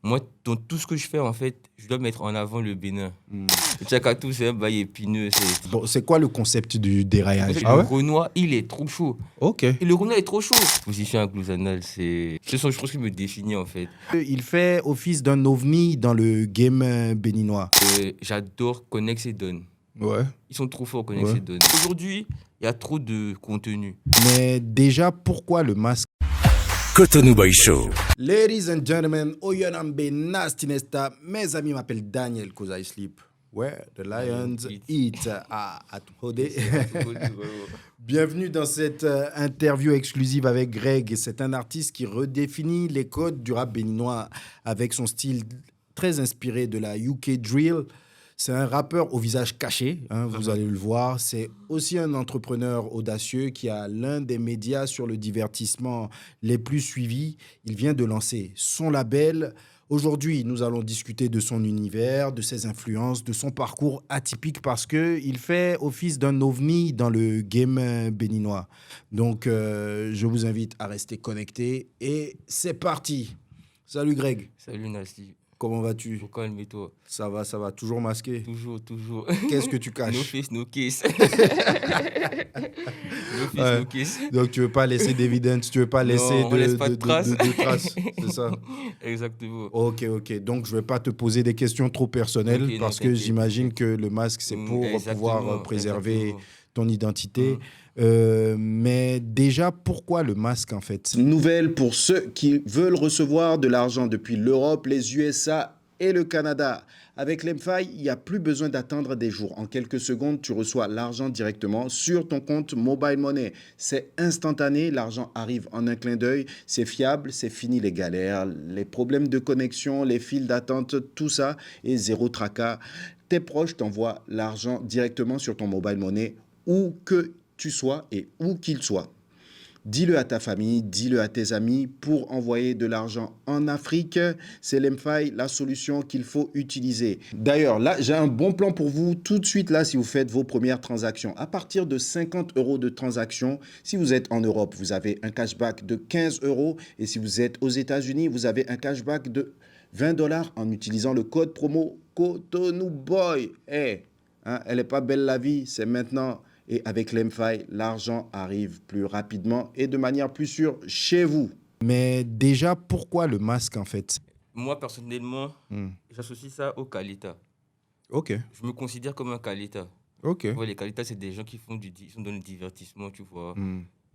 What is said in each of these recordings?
Moi, dans tout ce que je fais, en fait, je dois mettre en avant le Bénin. Hmm. Le Tchakatou, c'est un bail épineux. Bon, c'est quoi le concept du En déraillage? fait, le Renoir, il est trop chaud. Ok. Et le Renoir est trop chaud. Position agglutinative, c'est ça, je pense, qui me définit, en fait. Il fait office d'un ovni dans le game béninois. J'adore Connex et Don. Ouais. Ils sont trop forts, Connex Ouais. et Don. Aujourd'hui, il y a trop de contenu. Mais déjà, pourquoi le masque? Cotonou Boy Show. Ladies and gentlemen, Oyonambe Nasty Nesta, mes amis m'appellent Daniel cause I sleep. Where the lions eat at Hode. Bienvenue dans cette interview exclusive avec Greg. C'est un artiste qui redéfinit les codes du rap béninois avec son style très inspiré de la UK drill. C'est un rappeur au visage caché, vous allez le voir. C'est aussi un entrepreneur audacieux qui a l'un des médias sur le divertissement les plus suivis. Il vient de lancer son label. Aujourd'hui, nous allons discuter de son univers, de ses influences, de son parcours atypique parce qu'il fait office d'un ovni dans le game béninois. Donc, je vous invite à rester connectés et c'est parti. Salut Greg. Salut Nasty. Comment vas-tu? Au calme et toi? Ça va. Toujours masqué? Toujours. Qu'est-ce que tu caches? No face, no case. No face, Ouais. no case. Donc, tu veux pas laisser d'évidence, tu veux pas laisser Non, on laisse pas de traces. de traces, c'est ça? Exactement. Ok. Donc, je vais pas te poser des questions trop personnelles Ok, non, parce que t'inquiète. j'imagine que le masque, c'est pour pouvoir préserver exactement. ton identité. Mais déjà, pourquoi le masque, en fait? Nouvelle pour ceux qui veulent recevoir de l'argent depuis l'Europe, les USA et le Canada. Avec l'Emfai, il n'y a plus besoin d'attendre des jours. En quelques secondes, tu reçois l'argent directement sur ton compte Mobile Money. C'est instantané, l'argent arrive en un clin d'œil. C'est fiable, c'est fini les galères, les problèmes de connexion, les files d'attente, tout ça et zéro tracas. Tes proches t'envoient l'argent directement sur ton Mobile Money où que tu sois et où qu'il soit. Dis-le à ta famille, dis-le à tes amis pour envoyer de l'argent en Afrique. C'est l'Emfai, la solution qu'il faut utiliser. D'ailleurs, là, j'ai un bon plan pour vous tout de suite là si vous faites vos premières transactions. À partir de 50 € de transaction, si vous êtes en Europe, vous avez un cashback de 15 € et si vous êtes aux États-Unis, vous avez un cashback de 20 $ en utilisant le code promo Cotonou Boy. Elle n'est pas belle la vie, c'est maintenant. Et avec l'Emfai, l'argent arrive plus rapidement et de manière plus sûre chez vous. Mais déjà, pourquoi le masque, en fait? Moi, personnellement, j'associe ça au Kalita. Ok. Je me considère comme un Kalita. Ok. Tu vois, les Kalita, c'est des gens qui ils sont dans le divertissement, tu vois.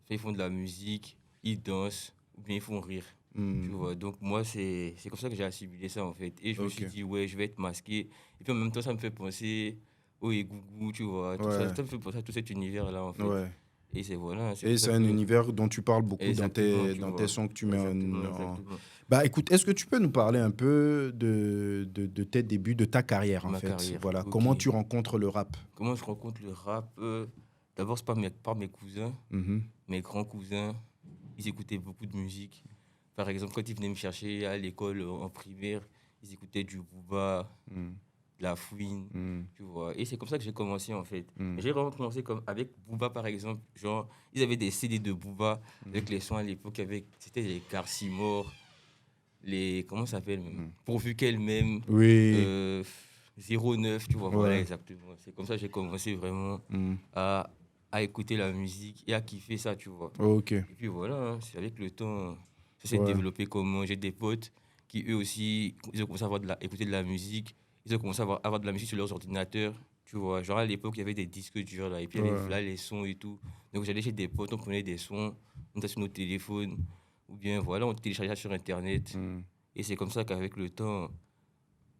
Ils font de la musique, ils dansent, ou bien ils font rire. Tu vois, donc moi, c'est comme ça que j'ai assimilé ça, en fait. Et je me suis dit, ouais, je vais être masqué. Et puis en même temps, ça me fait penser au Egougou, tu vois. Tout ça me fait penser à tout cet univers-là, en fait. Ouais. Et c'est voilà. Et c'est un univers dont tu parles beaucoup dans tes sons que tu mets Exactement. Bah écoute, est-ce que tu peux nous parler un peu de tes débuts, de ta carrière, en fait? Carrière, Voilà. ok. Comment tu rencontres le rap? Comment je rencontre le rap? D'abord, c'est par mes cousins, mes grands cousins. Ils écoutaient beaucoup de musique. Par exemple, quand ils venaient me chercher à l'école en primaire, ils écoutaient du Booba, de la Fouine, tu vois. Et c'est comme ça que j'ai commencé, en fait. J'ai vraiment commencé comme avec Booba, par exemple. Genre, ils avaient des CD de Booba avec les sons à l'époque. C'était les Garcimore, les... Comment ça s'appelle même? Pourvu qu'elle m'aime. Oui. 09, tu vois. Ouais. Voilà, exactement. C'est comme ça que j'ai commencé vraiment à écouter la musique et à kiffer ça, tu vois. Ok. Et puis voilà, hein, c'est avec le temps, ça s'est développé comment. J'ai des potes qui, eux aussi, ils ont commencé à écouter de la musique. Ils ont commencé à avoir de la musique sur leurs ordinateurs. Tu vois, genre à l'époque, il y avait des disques durs là, et puis il y avait là les sons et tout. Donc j'allais chez des potes, on prenait des sons, on était sur nos téléphones, ou bien voilà, on téléchargeait ça sur Internet. Et c'est comme ça qu'avec le temps,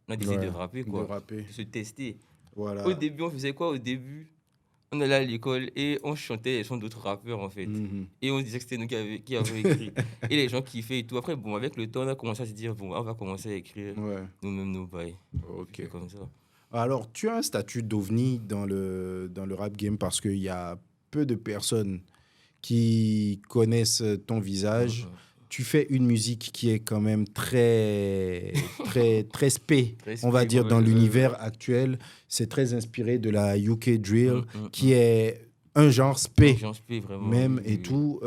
on a décidé de rapper, quoi. De se tester. Voilà. Au début, on faisait quoi? Au début, on allait à l'école et on chantait les sons d'autres rappeurs, en fait. Et on disait que c'était nous qui avions écrit. Et les gens kiffaient et tout. Après, bon, avec le temps, on a commencé à se dire, bon, on va commencer à écrire nous-mêmes nos bails. Ok. C'est comme ça. Alors, tu as un statut d'ovni dans le rap game parce qu'il y a peu de personnes qui connaissent ton visage. Tu fais une musique qui est quand même très spé, on va dire, dans l'univers actuel. C'est très inspiré de la UK drill, qui est un genre spé, Un genre spé, vraiment. même et tout.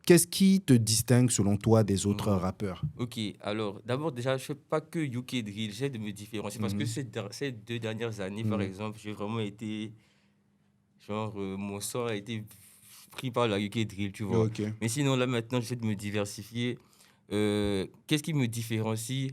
qu'est-ce qui te distingue, selon toi, des autres rappeurs? Ok, alors d'abord, déjà, je ne fais pas que UK Drill, j'essaie de me différencier parce que ces 2 dernières années, par exemple, j'ai vraiment été. Genre, mon sang a été pris par la UK Drill, tu vois. Ok. Mais sinon, là, maintenant, j'essaie de me diversifier. Qu'est-ce qui me différencie?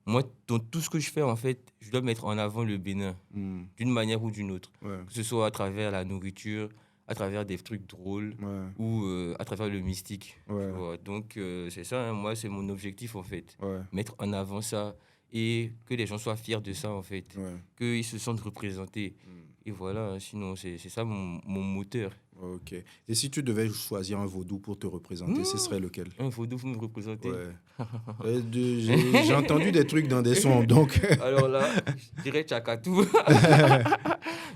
Moi, dans tout ce que je fais, en fait, je dois mettre en avant le Bénin, d'une manière ou d'une autre. Ouais. Que ce soit à travers la nourriture, à travers des trucs drôles ou à travers le mystique. Ouais. Tu vois. Donc, c'est ça, hein, moi, c'est mon objectif, en fait. Ouais. Mettre en avant ça et que les gens soient fiers de ça, en fait. Ouais. Qu'ils se sentent représentés. Et voilà, sinon, c'est ça mon moteur. Ok. Et si tu devais choisir un vaudou pour te représenter, ce serait lequel? Un vaudou pour me représenter. Ouais. J'ai entendu des trucs dans des sons, donc... Alors là, je dirais Tchakatou.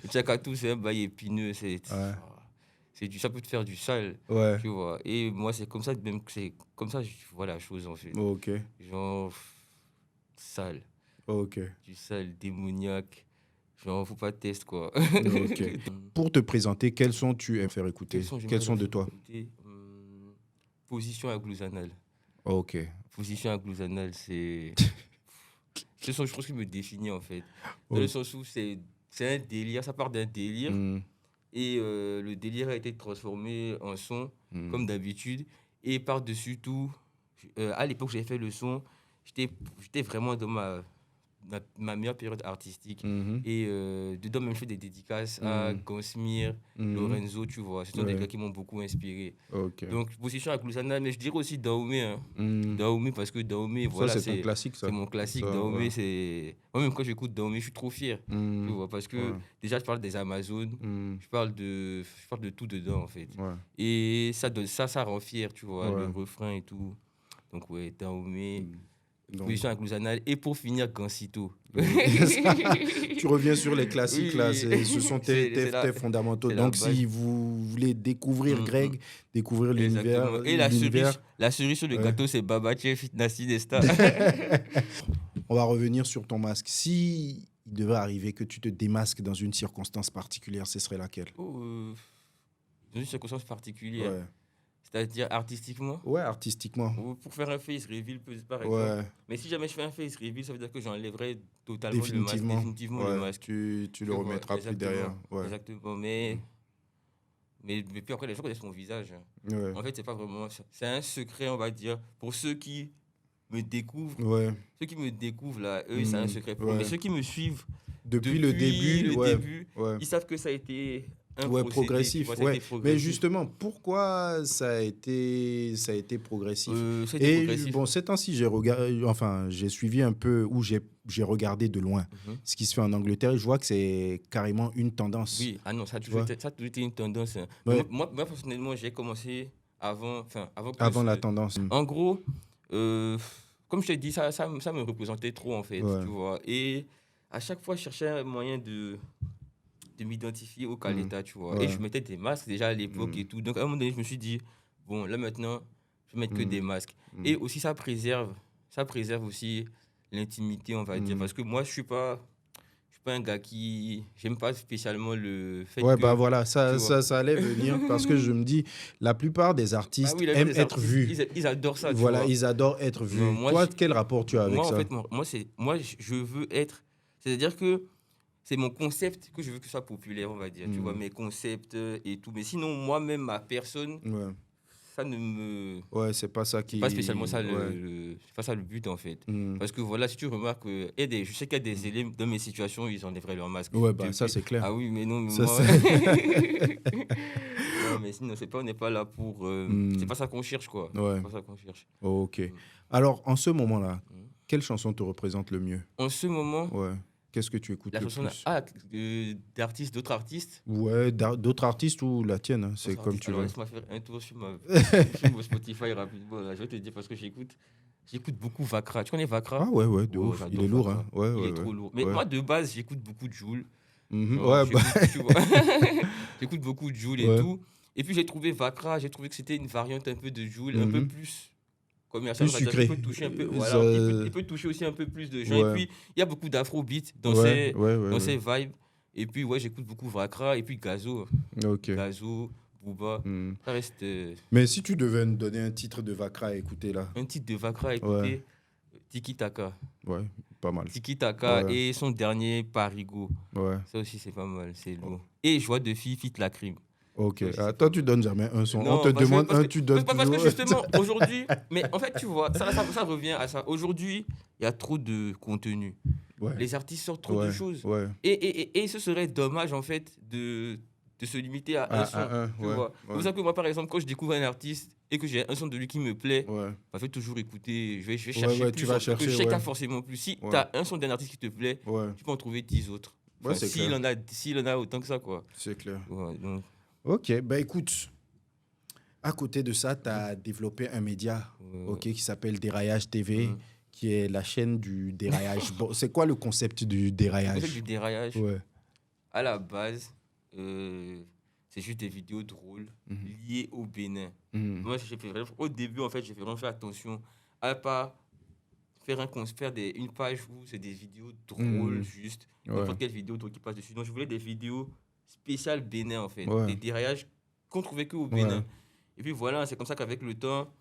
Tchakatou, c'est un bail épineux. Ça peut te faire du sale, Ouais. tu vois. Et moi, c'est comme ça, même que c'est comme ça que je vois la chose, en fait. Ok. Genre, sale. Ok. Du sale, démoniaque. Genre, faut pas de test, quoi. Ok. Pour te présenter, quels sons tu aimes faire écouter? Quels sont de toi? Position agglutinative. Ok. Position agglutinative, c'est... Ce son, je pense qu'il me définit, en fait. Dans le sens où c'est un délire, ça part d'un délire. Et le délire a été transformé en son, comme d'habitude. Et par-dessus tout, à l'époque où j'avais fait le son, j'étais vraiment dans ma meilleure période artistique. Et dedans, même, je fais des dédicaces à Gansmir, Lorenzo, tu vois. Ce sont des gars qui m'ont beaucoup inspiré. Ok. Donc, position agglutinative, mais je dirais aussi Dahomey. Hein. Dahomey, parce que Dahomey, voilà, c'est ton classique, ça. C'est mon classique. Ça, Dahomey, ouais. c'est... Moi-même, quand j'écoute Dahomey, je suis trop fier. Tu vois, parce que déjà, je parle des Amazones, je parle de tout dedans, en fait. Ouais. Et ça rend fier, tu vois, le refrain et tout. Donc, ouais, Dahomey... Position agglutinative. Et pour finir, Gansito. Tu reviens sur les classiques, Oui, là. oui. Ce sont tes fondamentaux. Donc, si vous voulez découvrir Greg, découvrir l'univers... Et la cerise sur le gâteau, c'est Baba Chef, Nasty Nesta. On va revenir sur ton masque. Si il devait arriver que tu te démasques dans une circonstance particulière, ce serait laquelle? Dans une circonstance particulière. Ouais. C'est-à-dire artistiquement? Ouais, artistiquement. Ou pour faire un face reveal, par exemple. Ouais. Mais si jamais je fais un face reveal, ça veut dire que j'enlèverai totalement Définitivement le masque. Tu le remettras plus derrière. Ouais. Exactement. Mais puis après, les gens connaissent mon visage. Ouais. En fait, c'est pas vraiment... C'est un secret, on va dire, pour ceux qui me découvrent. Ouais. Ceux qui me découvrent, là, eux, c'est un secret pour eux. Mais ceux qui me suivent depuis le début, ils savent que ça a été... progressif. Mais justement, pourquoi ça a été progressif? Progressif. Bon, ces temps-ci, j'ai suivi un peu, ou j'ai regardé de loin ce qui se fait en Angleterre, et je vois que c'est carrément une tendance. Oui, non, ça a toujours été une tendance. Hein. Ouais. Moi, personnellement, j'ai commencé avant la tendance. En gros, comme je t'ai dit, ça me représentait trop, en fait. Tu vois. Et à chaque fois, je cherchais un moyen de m'identifier au Caleta, tu vois. Et je mettais des masques déjà à l'époque et tout. Donc, à un moment donné, je me suis dit, bon, là, maintenant, je vais mettre que des masques. Et aussi, ça préserve aussi l'intimité, on va dire. Parce que moi, je suis pas un gars qui... J'aime pas spécialement le fait que... bah voilà, ça allait venir parce que je me dis, la plupart des artistes aiment être vus. Ils adorent ça, voilà, tu vois. ils adorent être vus. Toi, quel rapport tu as avec ça? En fait, moi, je veux être... C'est-à-dire que c'est mon concept que je veux que ce soit populaire, on va dire. Tu vois, mes concepts et tout. Mais sinon, moi-même, ma personne, ça ne me... Ouais, c'est pas ça qui... C'est pas spécialement ça c'est pas ça le but, en fait. Parce que voilà, si tu remarques, je sais qu'il y a des élèves dans mes situations, ils enlèveraient leur masque. Ouais, bah ça, c'est clair. Ah oui, mais non, mais ça, moi... non, mais sinon, on n'est pas là pour... C'est pas ça qu'on cherche, quoi. Ouais. C'est pas ça qu'on cherche. Ok. Alors, en ce moment-là, quelle chanson te représente le mieux? En ce moment... Ouais. Qu'est-ce que tu écoutes la le chanson plus? d'artistes, d'autres artistes? Ouais, d'autres artistes ou la tienne, hein, c'est comme tu veux. Laisse-moi faire un tour sur mon Spotify rapidement. Là. Je vais te dire parce que j'écoute beaucoup Vakra. Tu connais Vakra? Ah ouais, de ouf. Il est lourd. Hein. Il est trop lourd. Mais moi, de base, j'écoute beaucoup de Jul. J'écoute beaucoup de Jul et tout. Et puis, j'ai trouvé Vakra, j'ai trouvé que c'était une variante un peu de Jul, un peu plus... commercial, plus sucré. Il peut toucher un peu, il peut toucher aussi un peu plus de gens. Et puis, il y a beaucoup d'afrobeat dans ces vibes. Et puis, j'écoute beaucoup Vakra et puis Gazo. Ok. Gazo, Booba. Ça reste... Mais si tu devais nous donner un titre de Vakra à écouter, là. Un titre de Vakra à écouter, Tiki Taka. Ouais, pas mal. Tiki Taka et son dernier Parigo. Ouais. Ça aussi, c'est pas mal, c'est lourd. Et Joie de fille, fit la crime. Ok. Toi, tu donnes jamais un son. Non, on te demande un, tu donnes parce toujours. que justement, aujourd'hui... Mais en fait, tu vois, ça revient à ça. Aujourd'hui, il y a trop de contenu. Ouais. Les artistes sortent trop de choses. Ouais. Et ce serait dommage, en fait, de se limiter à un son. Tu vois. C'est pour ça que moi, par exemple, quand je découvre un artiste et que j'ai un son de lui qui me plaît, je vais toujours écouter, je vais chercher plus. Tu vas chercher, parce que chacun forcément plus. Si tu as un son d'un artiste qui te plaît, tu peux en trouver 10 autres. Enfin, s'il en a autant que ça, quoi. C'est clair. Ouais, donc... Ok, écoute, à côté de ça, tu as développé un média qui s'appelle Déraillage TV, qui est la chaîne du déraillage. Bon, c'est quoi le concept du déraillage? Le concept du déraillage, à la base, c'est juste des vidéos drôles liées au Bénin. Moi, au début, en fait, j'ai vraiment fait attention à pas faire une page où c'est des vidéos drôles, juste n'importe quelle vidéo drôle qui passe dessus. Donc, je voulais des vidéos spéciales Bénin, en fait. Des déraillages qu'on trouvait qu'au Bénin. Et puis voilà, c'est comme ça qu'avec le temps,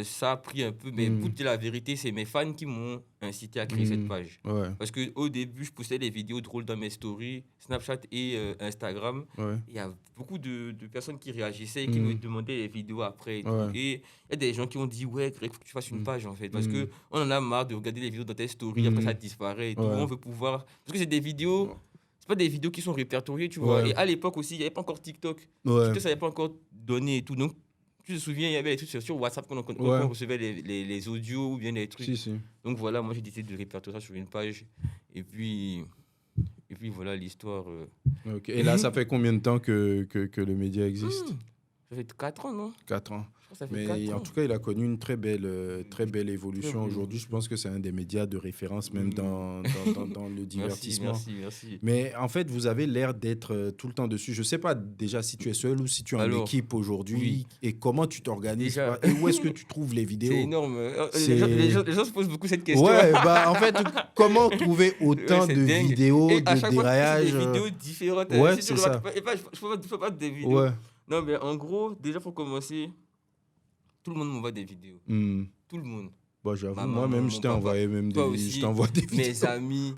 ça a pris un peu. Mais pour dire la vérité, c'est mes fans qui m'ont incité à créer cette page. Parce qu'au début, je postais des vidéos drôles dans mes stories, Snapchat et Instagram. Il y a beaucoup de personnes qui réagissaient et qui me demandaient des vidéos après. Et il y a des gens qui ont dit, Greg, il faut que tu fasses une page, en fait. Parce qu'on en a marre de regarder les vidéos dans tes stories, après ça disparaît. Et tout. On veut pouvoir... Parce que c'est des vidéos... C'est pas des vidéos qui sont répertoriées, tu vois. Et à l'époque aussi, il n'y avait pas encore TikTok. TikTok, ça n'avait pas encore donné et tout. Donc, tu te souviens, il y avait des trucs sur WhatsApp quand on recevait les audios ou bien les trucs. Si. Donc voilà, moi j'ai décidé de répertorier ça sur une page. Et puis voilà l'histoire. Et là, ça fait combien de temps que le média existe? Ça fait 4 ans, non? 4 ans. Mais en tout cas, il a connu une très belle évolution. Aujourd'hui, je pense que c'est un des médias de référence, même dans le divertissement. Merci. Mais en fait, vous avez l'air d'être tout le temps dessus. Je ne sais pas déjà si tu es seul ou si tu es en équipe aujourd'hui et comment tu t'organises. Et où est-ce que tu trouves les vidéos? C'est énorme. Les gens se posent beaucoup cette question. Ouais, en fait, comment trouver autant de vidéos et à de chaque déraillage? Fois, c'est des vidéos différentes. Ouais, c'est ça. Je ne peux pas des vidéos. Ouais. Non, mais en gros, déjà pour commencer, tout le monde m'envoie des vidéos. Tout le monde. J'avoue, moi-même, je t'ai envoyé des vidéos. Mes amis.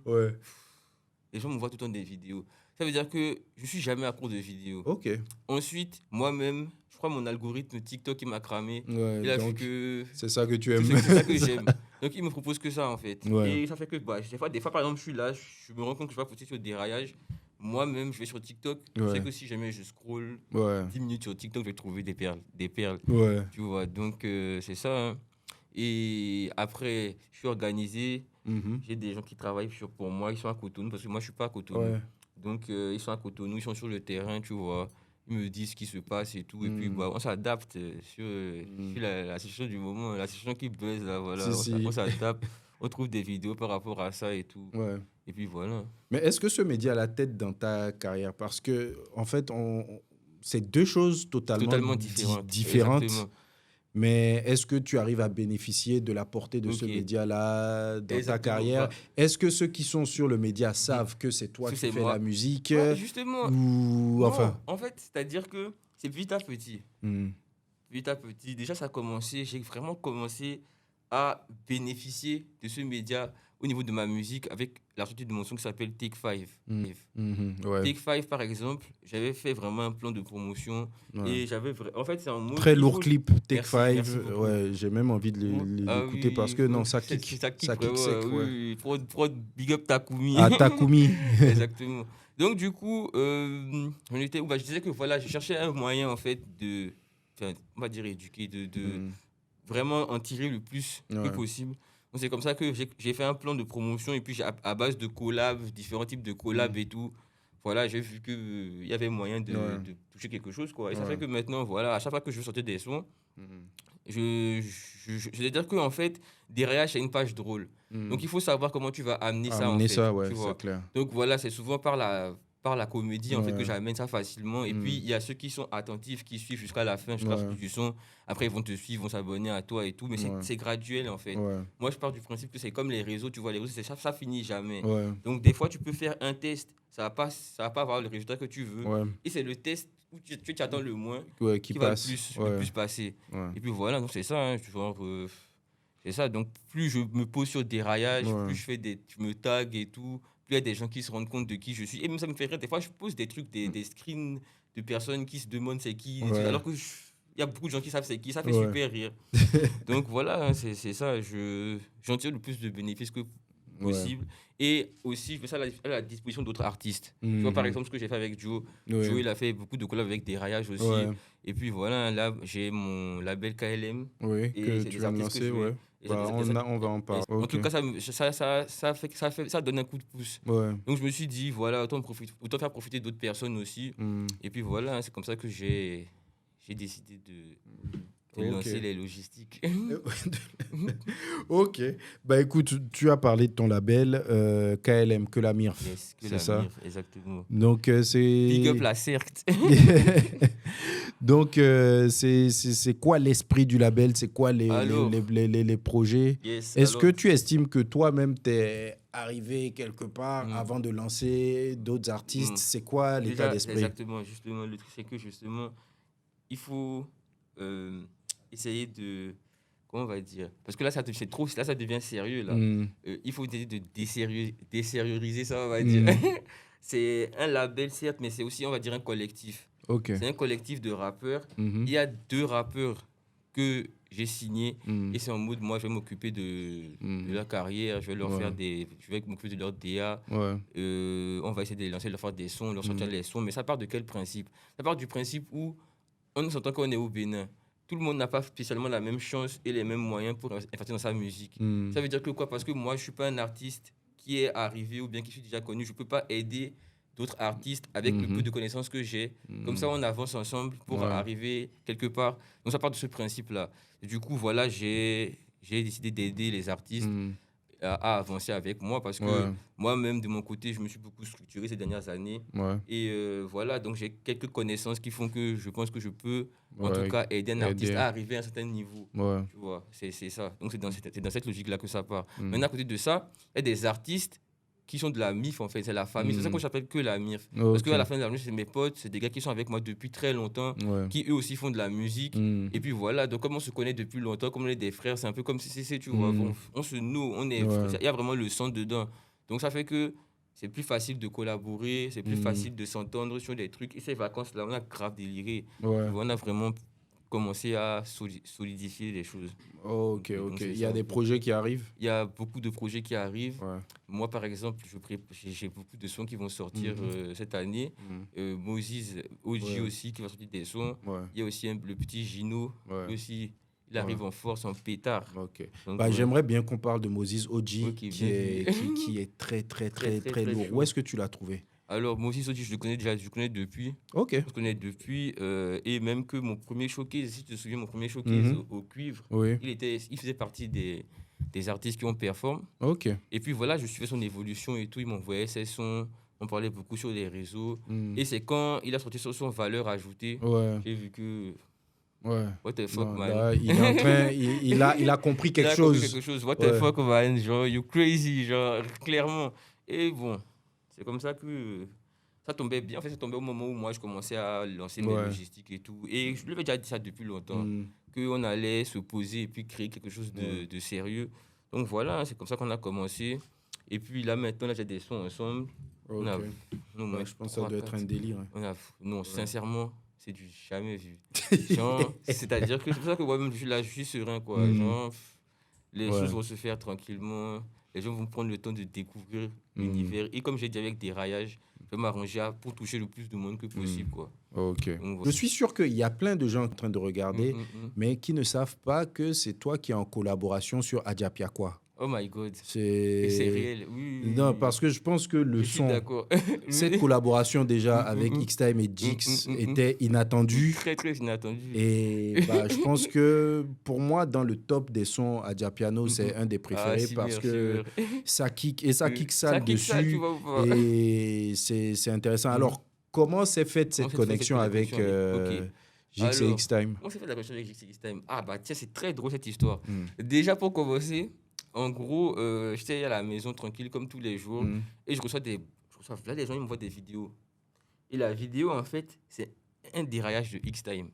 Les gens m'envoient tout le temps des vidéos. Ça veut dire que je ne suis jamais à court de vidéos. Ok. Ensuite, moi-même, je crois mon algorithme TikTok, il m'a cramé. Il a vu que... C'est ça que tu aimes. C'est ça que j'aime. Donc, il me propose que ça, en fait. Et ça fait que, des fois, par exemple, je suis là, je me rends compte que je vais poster sur le déraillage. Moi-même, je vais sur TikTok. Je sais que si jamais je scroll 10 minutes sur TikTok, je vais trouver des perles. Tu vois, donc c'est ça. Hein. Et après, je suis organisé. J'ai des gens qui travaillent pour moi. Ils sont à Cotonou, parce que moi, je ne suis pas à Cotonou. Donc, ils sont à Cotonou, ils sont sur le terrain, tu vois. Ils me disent ce qui se passe et tout. Et puis, on s'adapte sur la situation du moment, la situation qui buzz. Là, voilà. On s'adapte. On trouve des vidéos par rapport à ça et tout. Et puis voilà. Mais est-ce que ce média a la tête dans ta carrière? Parce que, en fait, c'est deux choses totalement différentes. Mais est-ce que tu arrives à bénéficier de la portée de ce média-là dans ta carrière? Est-ce que ceux qui sont sur le média savent que c'est toi qui fais la musique? Justement. En fait, c'est-à-dire que c'est petit à petit. Petit à petit. Déjà, ça a commencé. J'ai vraiment commencé à bénéficier de ce média au niveau de ma musique avec la sortie de mon son qui s'appelle Take 5. Take 5, par exemple, j'avais fait vraiment un plan de promotion et j'avais en fait, c'est un mot très lourd clip, Take 5. J'ai même envie de l'écouter parce que ça kick sec. Prod big up Takumi. Takumi. Exactement. Donc du coup, je disais que voilà, je cherchais un moyen en fait de, on va dire éduquer, de vraiment en tirer le plus possible. Donc c'est comme ça que j'ai fait un plan de promotion et puis à base de collabs, différents types de collabs et tout, voilà, j'ai vu qu'il y avait moyen de toucher quelque chose, quoi. Et ça fait que maintenant, voilà, à chaque fois que je veux sortir des sons, je veux dire qu'en fait, derrière, c'est une page drôle. Donc il faut savoir comment tu vas amener ça, en fait. C'est clair. Donc voilà, c'est souvent par la comédie en fait que j'amène ça facilement et puis il y a ceux qui sont attentifs qui suivent jusqu'à la fin jusqu'à ce que tu son, après ils vont te suivre, vont s'abonner à toi et tout, mais c'est graduel en fait. Moi je pars du principe que c'est comme les réseaux, tu vois, les réseaux ça finit jamais. Donc des fois tu peux faire un test, ça va pas avoir le résultat que tu veux et c'est le test où tu attends le moins, qui va passe. le plus passer. Ouais. Et puis voilà, donc c'est ça, hein, genre, c'est ça. Donc plus je me pose sur des raillages, plus je me tag et tout, plus il y a des gens qui se rendent compte de qui je suis. Et même ça me fait rire, des fois je pose des trucs, des screens de personnes qui se demandent c'est qui, des trucs, alors que il y a beaucoup de gens qui savent c'est qui, ça fait super rire. Donc voilà, hein, c'est ça, j'en tire le plus de bénéfices que possible. Et aussi, je mets ça à la disposition d'autres artistes. Tu vois, par exemple, ce que j'ai fait avec Joe. Joe, il a fait beaucoup de collabs avec des raillages aussi. Et puis voilà, là, j'ai mon label KLM. Oui, que tu vas lancer, on va en parler. En tout cas, ça donne un coup de pouce. Donc je me suis dit, voilà, autant faire profiter d'autres personnes aussi. Et puis voilà, hein, c'est comme ça que j'ai décidé de lancer les logistiques. Ok. Bah écoute, tu as parlé de ton label KLM, que la MIRF. Yes, c'est ça. MIRF, exactement. Donc c'est... Big up la CERT. Donc c'est quoi l'esprit du label? C'est quoi les projets? Est-ce que tu estimes que toi-même t'es arrivé quelque part avant de lancer d'autres artistes? C'est quoi l'état d'esprit? Exactement, justement. Le truc, c'est que justement, il faut essayer de... Comment on va dire? Parce que là, ça devient sérieux. Là. Il faut essayer de désérioriser ça, on va dire. C'est un label, certes, mais c'est aussi, on va dire, un collectif. C'est un collectif de rappeurs. Il y a 2 rappeurs que j'ai signés. Et c'est en mode, moi, je vais m'occuper de leur carrière. Je vais leur faire je vais m'occuper de leur DA. On va essayer de les lancer, leur faire des sons, leur sortir les sons. Mais ça part de quel principe? Ça part du principe où on s'entend qu'on est au Bénin. Tout le monde n'a pas spécialement la même chance et les mêmes moyens pour investir dans sa musique. Ça veut dire que quoi? Parce que moi, je ne suis pas un artiste qui est arrivé ou bien qui suis déjà connu. Je ne peux pas aider d'autres artistes avec le peu de connaissances que j'ai. Comme ça, on avance ensemble pour arriver quelque part. Donc, ça part de ce principe-là. Et du coup, voilà, j'ai décidé d'aider les artistes à avancer avec moi parce que moi-même, de mon côté, je me suis beaucoup structuré ces dernières années. Et voilà, donc j'ai quelques connaissances qui font que je pense que je peux, en tout cas, aider un artiste à arriver à un certain niveau. Tu vois, c'est ça. Donc, c'est dans cette logique-là que ça part. Maintenant, à côté de ça, il y a des artistes qui sont de la MIF, en fait. C'est la famille. C'est ça que j'appelle que la MIF. Parce qu'à la fin de la MIF, c'est mes potes, c'est des gars qui sont avec moi depuis très longtemps, qui eux aussi font de la musique. Et puis voilà, donc comme on se connaît depuis longtemps, comme on est des frères, c'est un peu comme si tu vois, on se noue, il y a vraiment le sang dedans. Donc ça fait que c'est plus facile de collaborer, c'est plus facile de s'entendre sur des trucs. Et ces vacances-là, on a grave déliré. On a vraiment commencer à solidifier les choses. Ok. Il y a des projets qui arrivent? Il y a beaucoup de projets qui arrivent. Moi, par exemple, j'ai beaucoup de sons qui vont sortir cette année. Moses, OG aussi, qui va sortir des sons. Il y a aussi le petit Gino, lui aussi. Il arrive en force, en pétard. Donc, j'aimerais bien qu'on parle de Moses OG, qui est très lourd. Où est-ce que tu l'as trouvé? Alors, Moses OG, je le connais depuis. Je le connais depuis. Et même que mon premier showcase, si tu te souviens, mon premier showcase au cuivre, il faisait partie des artistes qui ont performé. Et puis voilà, je suivais son évolution et tout. Il m'envoyait ses sons. On parlait beaucoup sur les réseaux. Et c'est quand il a sorti son valeur ajoutée, j'ai vu que... What the fuck, man. Là, il a compris quelque chose. What the fuck, man. Genre, you crazy, genre, clairement. Et bon, c'est comme ça que ça tombait bien. En fait, ça tombait au moment où moi, je commençais à lancer mes logistiques et tout. Et je lui avais déjà dit ça depuis longtemps, qu'on allait se poser et puis créer quelque chose de sérieux. Donc voilà, c'est comme ça qu'on a commencé. Et puis là, maintenant, j'ai des sons ensemble. Je pense que ça doit être un délire. Non, sincèrement... C'est du jamais vu. Genre, c'est-à-dire que c'est pour ça que moi-même, je suis serein, quoi. Genre, les choses vont se faire tranquillement. Les gens vont prendre le temps de découvrir l'univers. Et comme j'ai dit avec des raillages, je vais m'arranger pour toucher le plus de monde que possible, quoi. Donc, je suis sûr qu'il y a plein de gens en train de regarder, mais qui ne savent pas que c'est toi qui es en collaboration sur Adjapiakwa. Oh my God. C'est réel, oui. Non, parce que je pense que le son, cette collaboration déjà avec X-Time et Jix était inattendue. Très, très inattendue. Et je pense que pour moi, dans le top des sons Adjapiano, c'est un des préférés parce que ça kick et ça kick sale dessus. Et c'est intéressant. Alors, comment s'est faite cette connexion avec Jix et X-Time? Comment s'est faite la connexion avec Jix et X-Time? Tiens, c'est très drôle cette histoire. Déjà, pour commencer, en gros, j'étais à la maison tranquille comme tous les jours et je reçois là, les gens ils m'envoient des vidéos. Et la vidéo, en fait, c'est un déraillage de X-Time.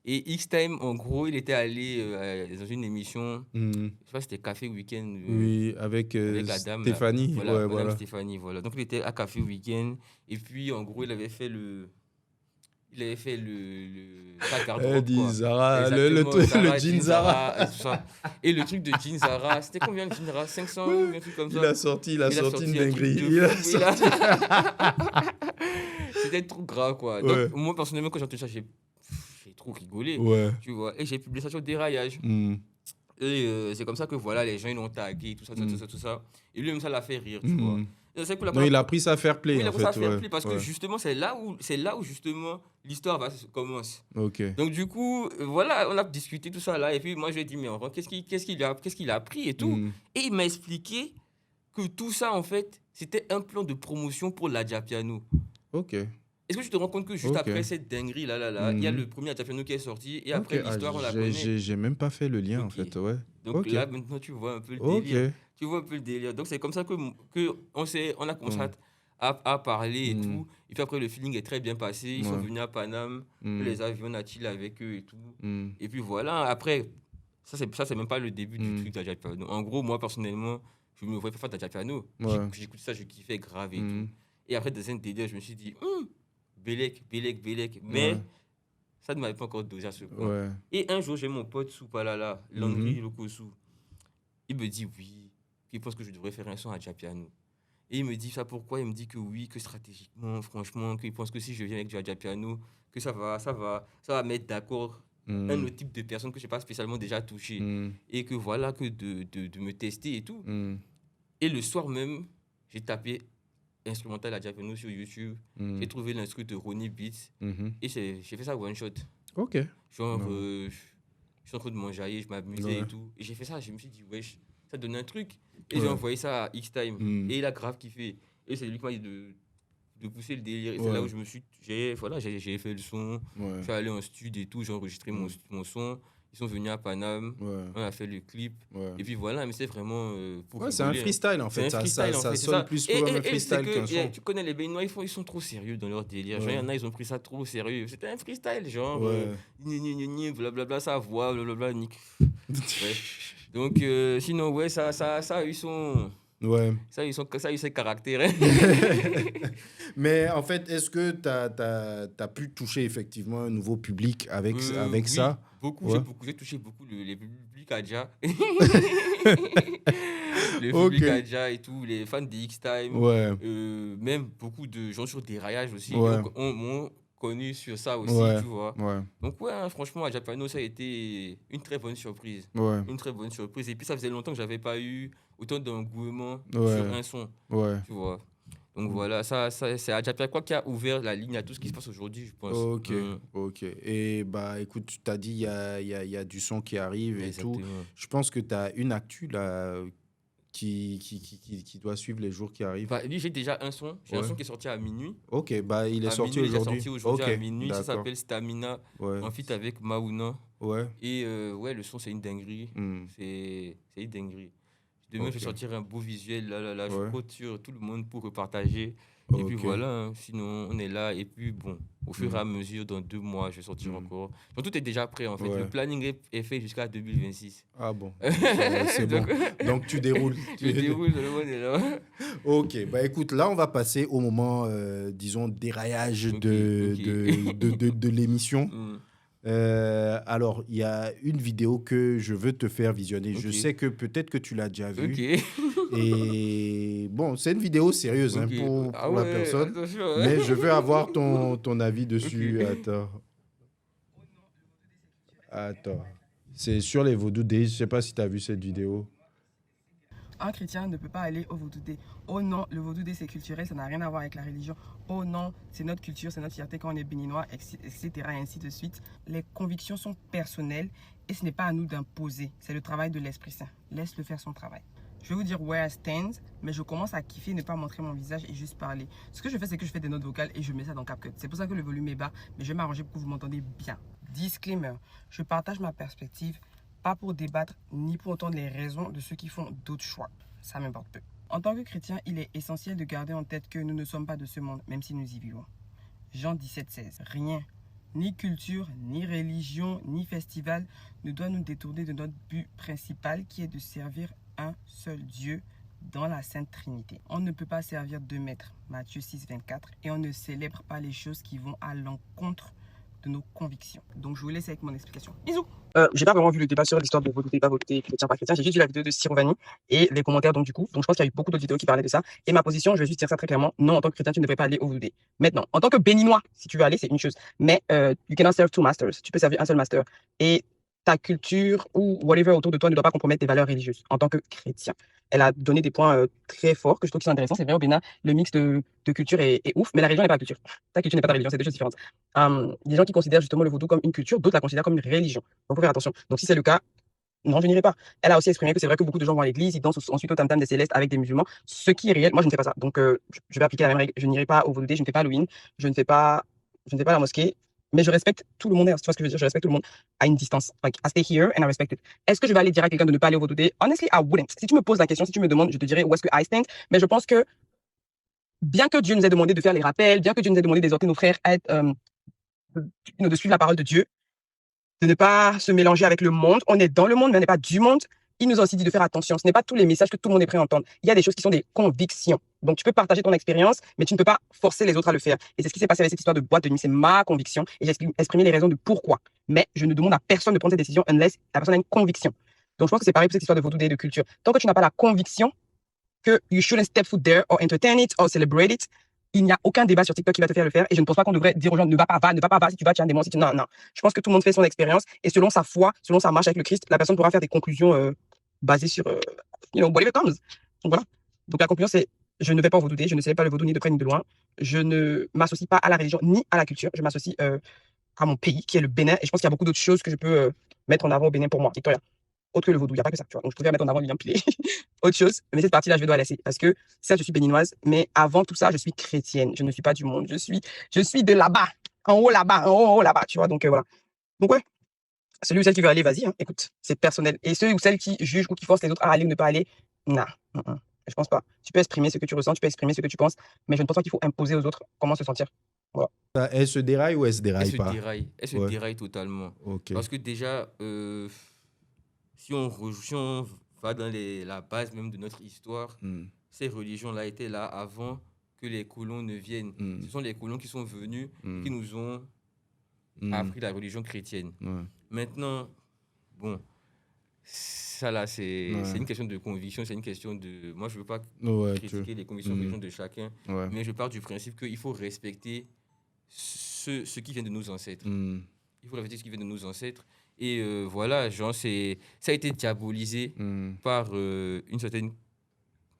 Et X-Time, en gros, il était allé dans une émission, je sais pas si c'était Café Week-end. Oui, avec la dame, Stéphanie. là. Voilà, Ouais, Madame voilà. Stéphanie, voilà. Donc, il était à Café Week-end. Et puis, en gros, il avait fait le sa garde-robe, dit quoi. Zara, Exactement, le jean Zara. et tout ça. Et le truc de jean Zara, c'était combien le jean Zara? 500 ou un truc comme ça? Il a sorti une un truc dinguerie. de fou, C'était trop grave, quoi. Ouais. Donc, moi, personnellement, quand j'ai entendu ça, j'ai trop rigolé. Ouais. Tu vois. Et j'ai publié ça sur Déraillage. Et c'est comme ça que voilà, les gens ils l'ont tagué, tout ça. Et lui, même ça l'a fait rire, tu vois. C'est cool, Non, il a pris ça fair play, il a en pris ça fait. fair play parce que justement, c'est là où justement l'histoire commence. Ok. Donc du coup, voilà, on a discuté tout ça là. Et puis moi, je lui ai dit, mais en vrai, qu'est-ce qu'il a appris et tout. Et il m'a expliqué que tout ça, en fait, c'était un plan de promotion pour l'Adjapiano. Ok. Est-ce que tu te rends compte que juste après cette dinguerie là, il y a le premier Adjapiano qui est sorti et après l'histoire, on la connaît. J'ai même pas fait le lien, en fait, ouais. Donc là, maintenant, tu vois un peu le délire. Tu vois un peu le délire. Donc c'est comme ça que on a commencé à parler et tout. Et puis après, le feeling est très bien passé. Ils sont venus à Paname. Les avions, on a chillé avec eux et tout. Et puis voilà, après, ça c'est même pas le début du truc d'Adjapiano. En gros, moi, personnellement, je me voyais pas faire d'Adjapiano. J'écoute ça, je kiffais grave et tout. Et après, dans un délire, je me suis dit, Bélec. Mais ça ne m'avait pas encore dosé à ce point. Ouais. Et un jour, j'ai mon pote Soupalala, Landry Lokosu. Il me dit oui, qu'il pense que je devrais faire un son à Adjapiano. Et il me dit ça pourquoi? Il me dit que oui, que stratégiquement, franchement, qu'il pense que si je viens avec du Adjapiano, que ça va mettre d'accord un autre type de personne que je n'ai pas spécialement déjà touché. Et que voilà, que de me tester et tout. Et le soir même, j'ai tapé instrumental Adjapiano sur YouTube. J'ai trouvé l'instru de Ronnie Beats. Et j'ai fait ça one shot. Ok. Genre, je suis en train de m'enjailler, je m'amusais et tout. Et j'ai fait ça, je me suis dit, wesh, ça donne un truc. Et j'ai envoyé ça à X-Time. Et il a grave kiffé. Et c'est lui qui m'a dit de pousser le délire. Et c'est là où j'ai fait le son. Je suis allé en studio et tout, j'ai enregistré mon son. Ils sont venus à Paname, on a fait le clip. Et puis voilà, mais c'est vraiment pour c'est un freestyle en fait. Ça sonne plus comme un freestyle qu'un son. Tu connais les Béninois, ils sont trop sérieux dans leur délire. Genre, il y en a, ils ont pris ça trop sérieux. C'était un freestyle, genre, blablabla, ça voix, blablabla, nique. Donc, sinon, ouais, ça a eu son... Ouais. Ça a eu ses caractères. Hein. Mais en fait, est-ce que tu as pu toucher effectivement un nouveau public avec ça? Beaucoup, j'ai touché beaucoup les publics Adja. Le public Adja et tout, les fans de X-Time. Même beaucoup de gens sur Déraillage aussi m'ont connu sur ça aussi, tu vois. Donc franchement, Adjapiano, ça a été une très bonne surprise. Une très bonne surprise. Et puis ça faisait longtemps que j'avais pas eu autant d'engouement sur un son, tu vois. Donc voilà, ça c'est Adjapiano qui a ouvert la ligne à tout ce qui se passe aujourd'hui, je pense. Ok. Et bah écoute, tu t'as dit il y a du son qui arrive et exactement. tout. Je pense que tu as une actu là qui doit suivre les jours qui arrivent. Lui, j'ai déjà un son. J'ai un son qui est sorti à minuit. Ok, bah il est sorti aujourd'hui. À minuit. Ça s'appelle Stamina, en feat avec Maouna. Et le son, c'est une dinguerie. C'est une dinguerie. Demain, je vais sortir un beau visuel. Là, je compte sur tout le monde pour repartager. Et puis voilà, hein. Sinon, on est là. Et puis bon, au fur et à mesure, dans 2 mois, je vais sortir encore. Donc tout est déjà prêt en fait. Le planning est fait jusqu'à 2026. Ah bon, c'est bon. Donc tu déroules. Tu déroules, le monde est là. Ok, bah écoute, là on va passer au moment, disons, déraillage de l'émission. Alors, il y a une vidéo que je veux te faire visionner. Je sais que peut-être que tu l'as déjà vue. Et bon, c'est une vidéo sérieuse pour la personne. Mais je veux avoir ton avis dessus. Attends. C'est sur les Vaudou Days. Je ne sais pas si tu as vu cette vidéo. Un chrétien ne peut pas aller au Vaudou Day. Oh non, le Vaudou Day c'est culturel, ça n'a rien à voir avec la religion. Oh non, c'est notre culture, c'est notre fierté quand on est béninois, etc. et ainsi de suite. Les convictions sont personnelles et ce n'est pas à nous d'imposer. C'est le travail de l'Esprit Saint. Laisse-le faire son travail. Je vais vous dire where I stand, mais je commence à kiffer ne pas montrer mon visage et juste parler. Ce que je fais, c'est que je fais des notes vocales et je mets ça dans CapCut. C'est pour ça que le volume est bas, mais je vais m'arranger pour que vous m'entendez bien. Disclaimer, je partage ma perspective, pas pour débattre ni pour entendre les raisons de ceux qui font d'autres choix. Ça m'importe peu. En tant que chrétien, il est essentiel de garder en tête que nous ne sommes pas de ce monde, même si nous y vivons. Jean 17,16. Rien Ni culture, ni religion, ni festival ne doit nous détourner de notre but principal qui est de servir un seul Dieu dans la Sainte Trinité. On ne peut pas servir deux maîtres, Matthieu 6, 24, et on ne célèbre pas les choses qui vont à l'encontre de nos convictions. Donc, je vous laisse avec mon explication. Bisous. J'ai pas vraiment vu le débat sur l'histoire de voter, pas voter, chrétien, pas chrétien. J'ai juste vu la vidéo de Sirovani et les commentaires, donc du coup. Donc, je pense qu'il y a eu beaucoup d'autres vidéos qui parlaient de ça. Et ma position, je vais juste dire ça très clairement. Non, en tant que chrétien, tu ne devrais pas aller au voodoo. Maintenant, en tant que béninois, si tu veux aller, c'est une chose. Mais you cannot serve two masters. Tu peux servir un seul master. Et ta culture ou whatever autour de toi ne doit pas compromettre tes valeurs religieuses en tant que chrétien. Elle a donné des points très forts que je trouve qui sont intéressants. C'est vrai, au Bénin, le mix de culture est ouf, mais la religion n'est pas la culture. Ta culture n'est pas ta religion, c'est deux choses différentes. Des gens qui considèrent justement le vaudou comme une culture, d'autres la considèrent comme une religion. Donc, il faut faire attention. Donc, si c'est le cas, non, je n'irai pas. Elle a aussi exprimé que c'est vrai que beaucoup de gens vont à l'église, ils dansent ensuite au tam-tam des célestes avec des musulmans, ce qui est réel. Moi, je ne fais pas ça. Donc, je vais appliquer la même règle. Je n'irai pas au vaudou, je ne fais pas Halloween, je ne fais pas la mosquée. Mais je respecte tout le monde, tu vois ce que je veux dire, je respecte tout le monde à une distance. Like, I stay here and I respect it. Est-ce que je vais aller dire à quelqu'un de ne pas aller au vaudou? Honestly, I wouldn't. Si tu me poses la question, si tu me demandes, je te dirais où est-ce que I stand. Mais je pense que, bien que Dieu nous ait demandé de faire les rappels, bien que Dieu nous ait demandé d'exhorter nos frères à être, de suivre la parole de Dieu, de ne pas se mélanger avec le monde. On est dans le monde, mais on n'est pas du monde. Il nous a aussi dit de faire attention. Ce n'est pas tous les messages que tout le monde est prêt à entendre. Il y a des choses qui sont des convictions. Donc, tu peux partager ton expérience, mais tu ne peux pas forcer les autres à le faire. Et c'est ce qui s'est passé avec cette histoire de boîte de nuit. C'est ma conviction et j'ai exprimé les raisons de pourquoi. Mais je ne demande à personne de prendre cette décision unless la personne a une conviction. Donc, je pense que c'est pareil pour cette histoire de vaudou de culture. Tant que tu n'as pas la conviction que you shouldn't step foot there or entertain it or celebrate it, il n'y a aucun débat sur TikTok qui va te faire le faire. Et je ne pense pas qu'on devrait dire aux gens ne va pas, si tu vas, tu as un démon. Si tu... Non. Je pense que tout le monde fait son expérience et selon sa foi, selon sa marche avec le Christ, la personne pourra faire des conclusions basées sur, whatever comes. Donc voilà. Donc la conclusion, c'est je ne vais pas au vaudou, je ne sais pas le vaudou ni de près ni de loin. Je ne m'associe pas à la religion ni à la culture. Je m'associe à mon pays qui est le Bénin. Et je pense qu'il y a beaucoup d'autres choses que je peux mettre en avant au Bénin pour moi, Victoria. Autre que le vaudou, il n'y a pas que ça. Tu vois. Donc je préfère mettre en avant Lilian Pilé. Autre chose, mais cette partie-là, je dois laisser parce que ça, je suis béninoise, mais avant tout ça, je suis chrétienne. Je ne suis pas du monde. Je suis de là-bas, en haut là-bas, tu vois. Donc voilà. Donc ouais, celui ou celle qui veut aller, vas-y, hein, écoute, c'est personnel. Et ceux ou celles qui jugent ou qui forcent les autres à aller ou ne pas aller, non, je pense pas. Tu peux exprimer ce que tu ressens, tu peux exprimer ce que tu penses, mais je ne pense pas qu'il faut imposer aux autres comment se sentir. Voilà. Elle se déraille ou elle se déraille pas? Elle se déraille totalement. Okay. Parce que déjà, si on va dans la base même de notre histoire, ces religions-là étaient là avant que les colons ne viennent. Ce sont les colons qui sont venus, qui nous ont appris la religion chrétienne. Maintenant, bon, ça là, c'est une question de conviction, c'est une question de... Moi, je ne veux pas critiquer les convictions religieuses de chacun, mais je pars du principe qu'il faut respecter ce qui vient de nos ancêtres. Il faut respecter ce qui vient de nos ancêtres. Et voilà, genre, ça a été diabolisé par une certaine...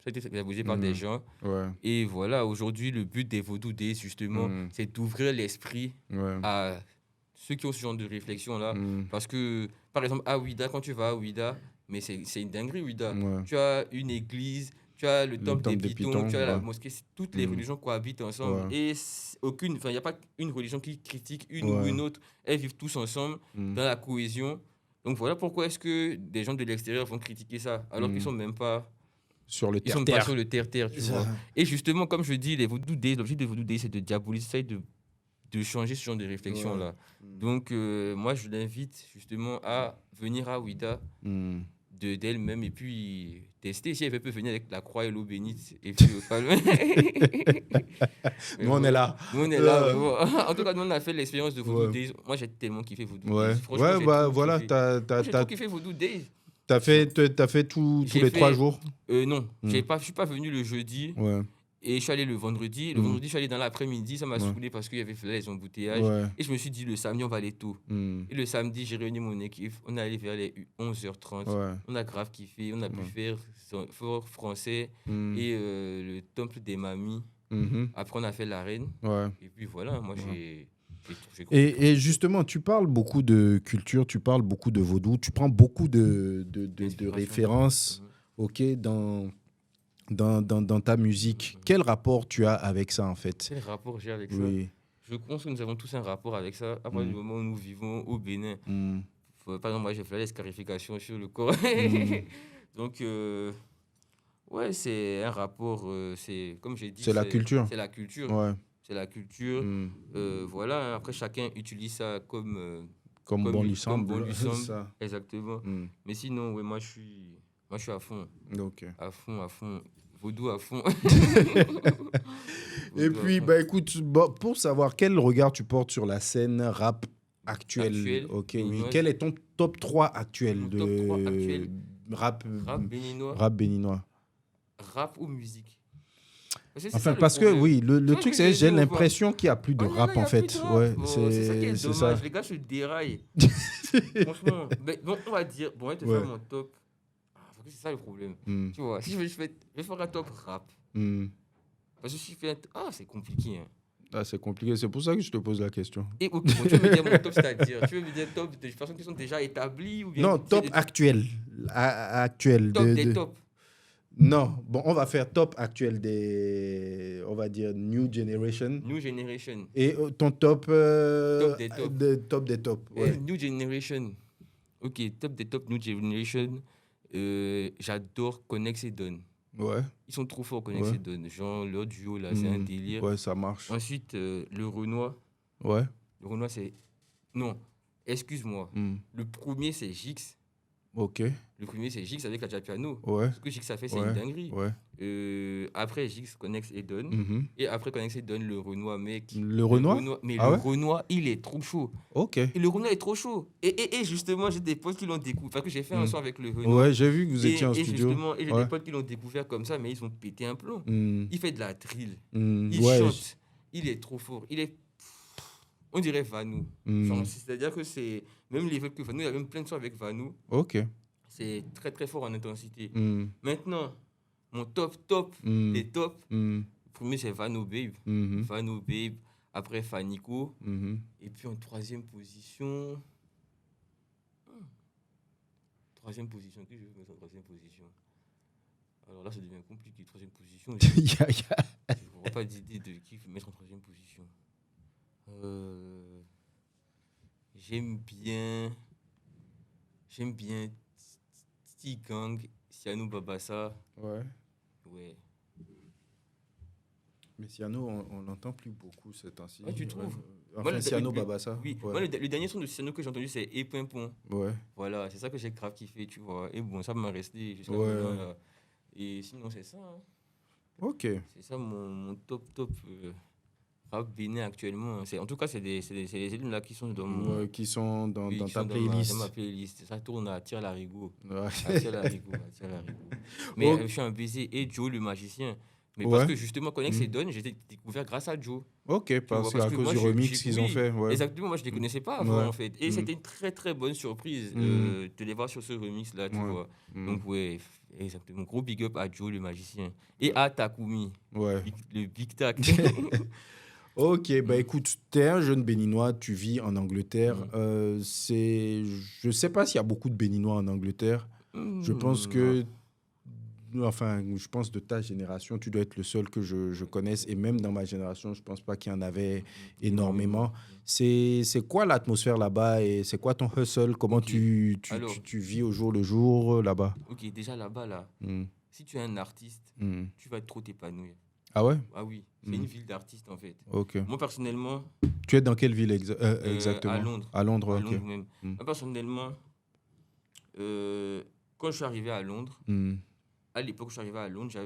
Ça a été diabolisé par des gens. Et voilà, aujourd'hui, le but des Vaudou Days, justement, c'est d'ouvrir l'esprit à ceux qui ont ce genre de réflexion-là. Parce que, par exemple, à Ouida, quand tu vas à Ouida, mais c'est une dinguerie, Ouida. Tu as une église, tu as le temple des Pitons, tu as la mosquée. Toutes les religions cohabitent ensemble. Et il n'y a pas une religion qui critique une ou une autre. Elles vivent tous ensemble dans la cohésion. Donc voilà pourquoi est-ce que des gens de l'extérieur vont critiquer ça, alors qu'ils ne sont même pas sur le terre-terre. Ils sont pas sur le terre-terre, tu vois. Et justement, comme je dis, l'objectif des Vaudou Days, c'est de diaboliser, de changer ce genre de réflexion-là. Donc, moi, je l'invite justement à venir à Ouida d'elle-même et puis tester. Si elle peut venir avec la croix et l'eau bénite et puis pas loin. Nous, on est là. Nous, on est là. En tout cas, nous, on a fait l'expérience de Vaudou Days. Moi, j'ai tellement kiffé Vaudou Days. Franchement, voilà. J'ai trop kiffé Vaudou Days. T'as fait tous les 3 jours? Non, je suis pas venu le jeudi. Et je suis allé le vendredi. Le vendredi, je suis allé dans l'après-midi. Ça m'a saoulé parce qu'il y avait les embouteillages. Et je me suis dit, le samedi, on va aller tôt. Et le samedi, j'ai réuni mon équipe. On est allé vers les 11h30. On a grave kiffé. On a pu faire Fort Français et le temple des mamies. Après, on a fait l'arène. Et puis voilà, moi, j'ai et justement, tu parles beaucoup de culture, tu parles beaucoup de vaudou, tu prends beaucoup de références dans ta musique. Quel rapport tu as avec ça, en fait? Quel rapport j'ai avec ça? Je pense que nous avons tous un rapport avec ça. À partir du moment où nous vivons au Bénin. Par exemple, moi, j'ai fait la scarification sur le corps. Donc, ouais, c'est un rapport, c'est comme j'ai dit. C'est la culture. C'est la culture. c'est la culture. Voilà, hein. Après, chacun utilise ça comme bon lui semble. Comme bon lui semble. Ça. Exactement. Mais sinon, ouais, moi, je suis à fond. Ok. À fond. Vaudou à fond. Et puis, écoute, pour savoir quel regard tu portes sur la scène rap actuelle. Ok, oui. Quel est ton top 3 actuel de top 3 actuel. Rap béninois. Rap béninois. Rap ou musique? Parce que oui, le truc c'est j'ai l'impression qu'il n'y a plus de rap en fait. Ouais, c'est ça qui est dommage. Les gars se déraillent. Franchement, bon, on va dire, bon, on va te faire mon top. C'est ça le problème. Tu vois, si je vais faire un top rap. Parce que si je fais c'est compliqué. Hein. Ah, c'est compliqué, c'est pour ça que je te pose la question. Et tu veux me dire mon top, c'est-à-dire tu veux me dire top des personnes qui sont déjà établies ou bien non, top actuel. Actuel. Top des tops. Non, bon, on va faire top actuel des, on va dire, New Generation. New Generation. Et ton top... top des tops. Top des tops, ouais. New Generation. Ok, top des tops, New Generation. J'adore Connex et Don. Ouais. Ils sont trop forts, Connex et Don. Genre, leur duo, là, c'est un délire. Ouais, ça marche. Ensuite, le Renoir. Ouais. Le Renoir, c'est... Non, excuse-moi. Le premier, c'est Jix. Ok. Le premier, c'est Jix avec la piano. Ouais. Ce que Jix a fait, c'est une dinguerie. Ouais. Après, Jix, Connex et Don. Et après, Connex et Don, le Renoir, mec. Le Renoir? Mais le Renoir, il est trop chaud. Ok. Et le Renoir est trop chaud. Et justement, j'ai des potes qui l'ont découvert. Parce que j'ai fait un son avec le Renoir. Ouais, j'ai vu que vous étiez en studio. Justement, et j'ai des potes qui l'ont découvert comme ça, mais ils ont pété un plomb. Il fait de la drill. Il chante. Il est trop fort. Il est... On dirait Vanou. C'est-à-dire que c'est... Même les que Vanou, il y a même plein de sons avec Vanou. Ok. C'est très très fort en intensité. Maintenant, mon top des tops, premier c'est Vano Babe. Vano Babe, après Fanico. Et puis en troisième position... Troisième position, qui je vais mettre en troisième position? Alors là, ça devient compliqué. Troisième position, je ne vois pas d'idée de qui je vais mettre en troisième position. J'aime bien Gang, Siano Babassa. Ouais. Ouais. Mais Siano, on l'entend plus beaucoup ces temps-ci. Ouais, tu trouves? Enfin, Siano Babassa. Oui. Ouais. Moi, le dernier son de Siano que j'ai entendu, c'est Et Point Point. Ouais. Voilà, c'est ça que j'ai grave kiffé, tu vois. Et bon, ça m'a resté jusqu'à maintenant. Là. Et sinon, c'est ça. Hein. Ok. C'est ça mon top rap bénin actuellement. En tout cas, c'est les élèves là qui sont dans qui sont dans ta playlist. Dans ma playlist. Ça tourne à Tire Larigot. Ouais. À Tire Larigot. Mais je suis un baiser et Joe le magicien. Mais parce que justement, Connex et Don, j'ai découvert grâce à Joe. Ok, parce à cause du remix qu'ils ont fait. Ouais. Exactement, moi je ne les connaissais pas avant en fait. Et c'était une très très bonne surprise de les voir sur ce remix là, tu vois. Donc ouais, exactement. Gros big up à Joe le magicien. Et à Takumi, le Big Tac. Ok, écoute, tu es un jeune béninois, tu vis en Angleterre. Je ne sais pas s'il y a beaucoup de béninois en Angleterre. Je pense que... Enfin, je pense de ta génération, tu dois être le seul que je connaisse. Et même dans ma génération, je ne pense pas qu'il y en avait énormément. C'est quoi l'atmosphère là-bas et c'est quoi ton hustle? Comment tu vis au jour le jour là-bas? Ok, déjà là-bas, là, si tu es un artiste, tu vas trop t'épanouir. Ah ouais? Ah oui, c'est une ville d'artistes en fait. Ok. Moi personnellement... Tu es dans quelle ville exactement? À Londres. À Londres, à ok. Londres même. Moi personnellement, quand je suis arrivé à Londres, à l'époque où je suis arrivé à Londres, je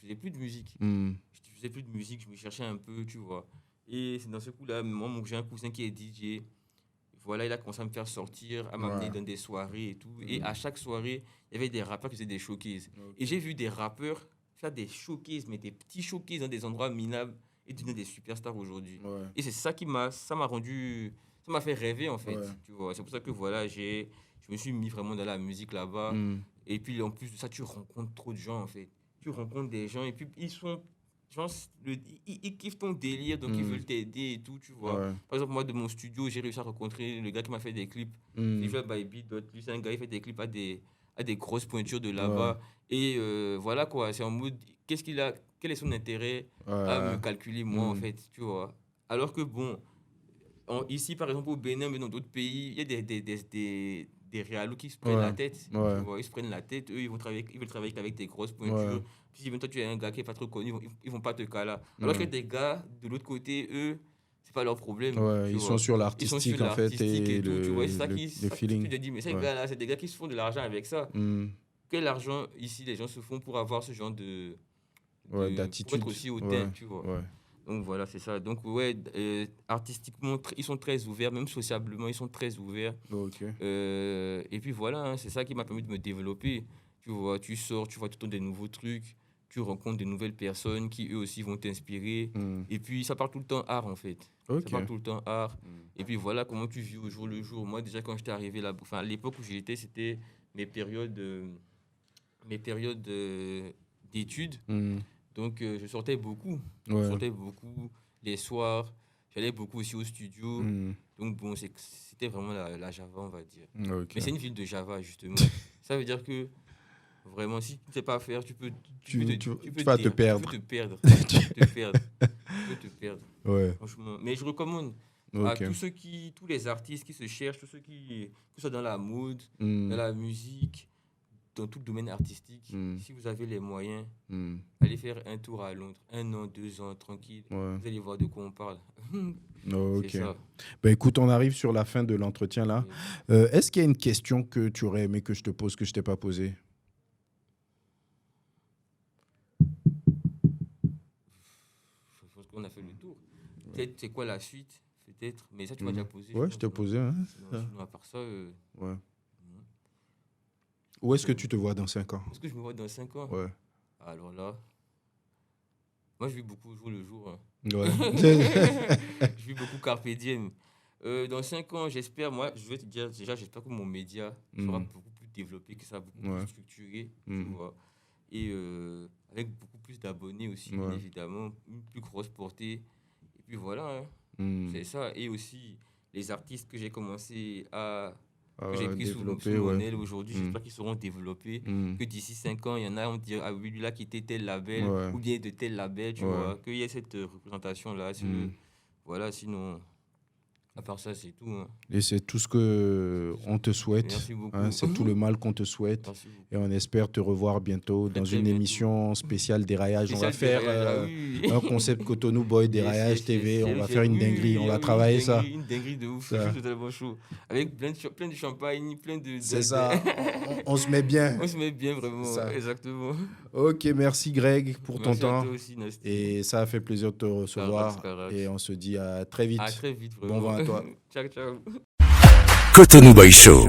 faisais plus de musique. Je faisais plus de musique, je me cherchais un peu, tu vois. Et c'est dans ce coup-là, moi, j'ai un cousin qui est DJ. Voilà, il a commencé à me faire sortir, à m'amener dans des soirées et tout. Et à chaque soirée, il y avait des rappeurs qui faisaient des showcases. Et j'ai vu des rappeurs faire des showcases, mais des petits showcases dans des endroits minables et devenir des superstars aujourd'hui. Et c'est ça ça m'a fait rêver en fait. Tu vois. C'est pour ça que voilà, je me suis mis vraiment dans la musique là-bas. Et puis en plus de ça, tu rencontres trop de gens en fait. Tu rencontres des gens et puis ils kiffent ton délire, donc ils veulent t'aider et tout, tu vois. Par exemple, moi de mon studio, j'ai réussi à rencontrer le gars qui m'a fait des clips. Il joue à Baby Dot, lui c'est un gars, il fait des clips à des grosses pointures de là-bas. Et voilà quoi, c'est en mode, quel est son intérêt à me calculer moi en fait, tu vois. Alors que bon, ici par exemple au Bénin, mais dans d'autres pays, il y a des réalos qui se prennent la tête. Ouais. Tu vois, ils se prennent la tête. Eux, ils veulent travailler avec tes grosses pointures. Puis, si toi, tu es un gars qui n'est pas trop connu, ils vont pas te caler. Alors que des gars, de l'autre côté, eux, c'est pas leur problème. Ouais, ils sont sur l'artistique, en fait, et tout, tu vois, c'est ça le feeling. Tu te dis, mais ces gars-là, c'est des gars qui se font de l'argent avec ça. Quel argent, ici, les gens se font pour avoir ce genre d'attitude. Pour être aussi hautain, tu vois. Ouais. Donc, voilà, c'est ça. Donc, artistiquement, ils sont très ouverts, même sociablement, ils sont très ouverts. Et puis, voilà, c'est ça qui m'a permis de me développer. Tu vois, tu sors, tu vois tout le temps des nouveaux trucs. Tu rencontres de nouvelles personnes qui, eux aussi, vont t'inspirer. Et puis, ça parle tout le temps art, en fait. Ça parle tout le temps art. Et puis, voilà comment tu vis au jour le jour. Moi, déjà, quand j'étais arrivé là, à l'époque où j'étais, c'était mes périodes d'études. Donc, je sortais beaucoup. Je sortais beaucoup les soirs. J'allais beaucoup aussi au studio. Donc, bon, c'était vraiment la Java, on va dire. Mais c'est une ville de Java, justement. Ça veut dire que vraiment, si tu ne sais pas faire, tu peux te perdre. Tu peux te perdre. Ouais. Franchement. Mais je recommande à tous les artistes qui se cherchent, tous ceux qui sont dans la mode, dans la musique, dans tout le domaine artistique, si vous avez les moyens, allez faire un tour à Londres, 1 an, 2 ans, tranquille. Vous allez voir de quoi on parle. C'est ça. Écoute, on arrive sur la fin de l'entretien là. Est-ce qu'il y a une question que tu aurais aimé que je te pose, que je ne t'ai pas posée? Je pense qu'on a fait le tour. Peut-être c'est quoi la suite, peut-être, mais ça tu m'as déjà posé. Ouais, je t'ai posé. Hein. Sinon, à part ça. Où est-ce que tu te vois dans 5 ans? Est-ce que je me vois dans 5 ans? Ouais. Alors là, moi je vis beaucoup au jour le jour. Hein. Ouais. Je vis beaucoup carpe diem. Dans 5 ans, j'espère, moi, je vais te dire, déjà, j'espère que mon média sera beaucoup plus développé, que ça beaucoup plus structuré, tu vois. Et avec beaucoup plus d'abonnés aussi, bien évidemment, une plus grosse portée. Et puis voilà, hein. C'est ça. Et aussi, les artistes que j'ai commencé que j'ai pris sous mon aile aujourd'hui, j'espère qu'ils seront développés. Que d'ici 5 ans, il y en a, on dirait, ah oui, lui là qui était tel label, ou bien de tel label, tu vois. Qu'il y ait cette représentation-là. Voilà, sinon, à part ça, c'est tout. Hein. Et c'est tout ce qu'on te souhaite. Merci beaucoup. Hein, c'est tout le mal qu'on te souhaite. Et on espère te revoir bientôt dans une émission spéciale déraillage. On va faire un concept Cotonou Boy, déraillage TV. On va faire une dinguerie. On va travailler ça. Une dinguerie de ouf. C'est totalement chaud. Avec plein de champagne, plein de... C'est ça. On se met bien. On se met bien, vraiment. Exactement. Ok, merci Greg pour ton temps. À toi aussi, Nasty. Et ça a fait plaisir de te recevoir. Et on se dit à très vite. À très vite, vraiment. Bon vent à toi. Ciao, ciao. Cotonou Boy Show.